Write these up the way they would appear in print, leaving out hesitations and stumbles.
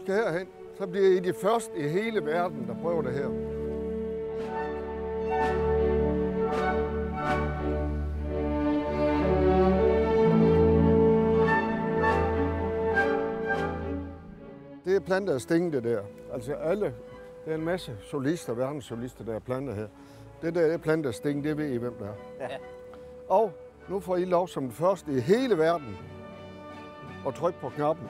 skal herhen, så bliver I de første i hele verden, der prøver det her. Det er plantet af sting, det der. Altså alle, det er en masse solister, verdenssolister, der er plantet her. Det der er plantet af sting, det ved I, hvem der er. Ja. Og nu får I lov som den første i hele verden at trykke på knappen.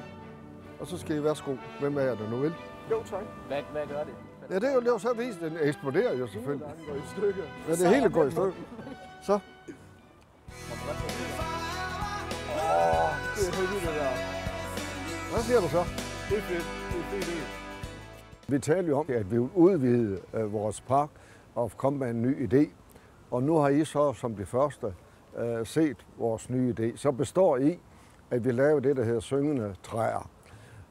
Og så skal I værsgo, hvem er det nu vil. Jo, tak. Hvad gør det? Ja, det er jo så vist, den eksploderer jo selvfølgelig. Den går i stykker. Ja, det hele går i stykker. Så. Det er heldigt, det der. Hvad siger du så? Det er fedt. Det er fedt. Vi talte jo om, at vi vil udvide vores park og komme med en ny idé. Og nu har I så som det første set vores nye idé. Så består I, at vi laver det, der hedder syngende træer.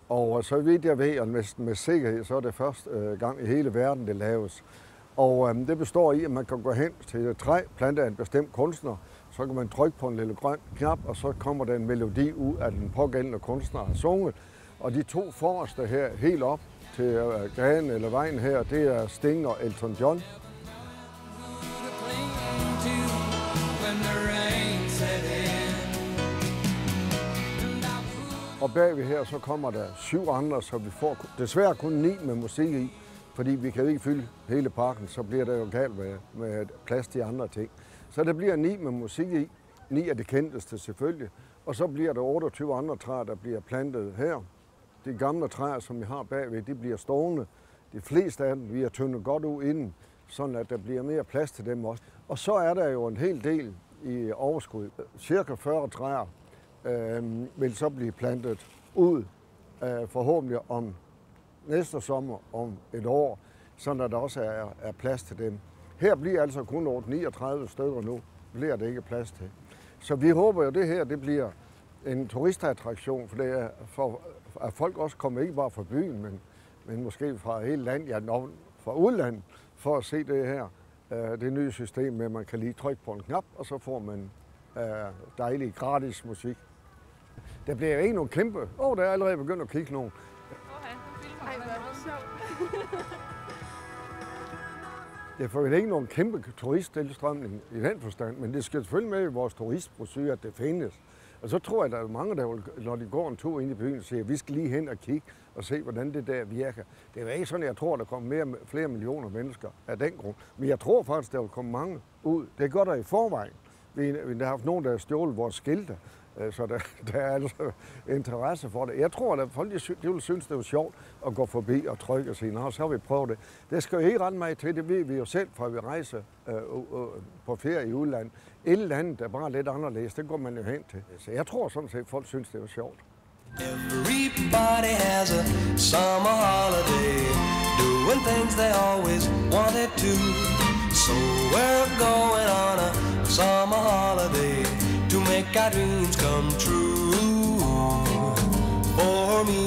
Og så vidt jeg ved, og med sikkerhed, så er det første gang i hele verden, det laves. Og det består i, at man kan gå hen til et træ, plantet af en bestemt kunstner, så kan man trykke på en lille grøn knap, og så kommer der en melodi ud af den pågældende kunstner har sunget. Og de to forreste her, helt op til gaden eller vejen her, det er Sting og Elton John. Og bagved her, så kommer der 7 andre, så vi får desværre kun 9 med musik i, fordi vi kan ikke fylde hele parken, så bliver det jo galt med plads til andre ting. Så der bliver 9 med musik i, 9 af de kendteste selvfølgelig, og så bliver der 28 andre træer, der bliver plantet her. De gamle træer, som vi har bagved, de bliver stående. De fleste af dem, vi har tyndet godt ud inden, sådan at der bliver mere plads til dem også. Og så er der jo en hel del i overskud. Cirka 40 træer vil så blive plantet ud forhåbentlig om næste sommer, om et år, sådan at der også er plads til dem. Her bliver altså kun 39 stykker nu, bliver det ikke plads til. Så vi håber jo, at det her det bliver en turistattraktion, for det er for at folk også kommer ikke bare fra byen, men måske fra hele landet, ja, fra udlandet, for at se det her, det nye system med, at man kan lige trykke på en knap, og så får man dejlig gratis musik. Der bliver jo ikke nogen kæmpe. Der er allerede begyndt at kigge nogen. Det får jo ikke nogen kæmpe turisttilstrømning i den forstand, men det skal selvfølgelig med i vores turistbrochure, at det findes. Og så tror jeg, at der er mange, der vil, når de går en tur ind i byen, siger, at vi skal lige hen og kigge og se, hvordan det der virker. Det er jo ikke sådan, at jeg tror, at der kommer flere millioner mennesker af den grund. Men jeg tror faktisk, at der vil komme mange ud. Det gør der i forvejen. Vi har haft nogen, der har stjålet vores skilte, så der er altså interesse for det. Jeg tror, at folk de vil synes, det er sjovt at gå forbi og trykke og sige, nå, så har vi prøvet det. Det skal jo ikke rette mig til, det ved vi jo selv, fra vi rejser på ferie i udlandet. Et eller andet er bare lidt anderledes, det går man jo hen til. Så jeg tror sådan set, at folk synes, det er sjovt. Everybody has a summer holiday, doing things they always wanted to. So we're going on a summer holiday to make our dreams come true. For me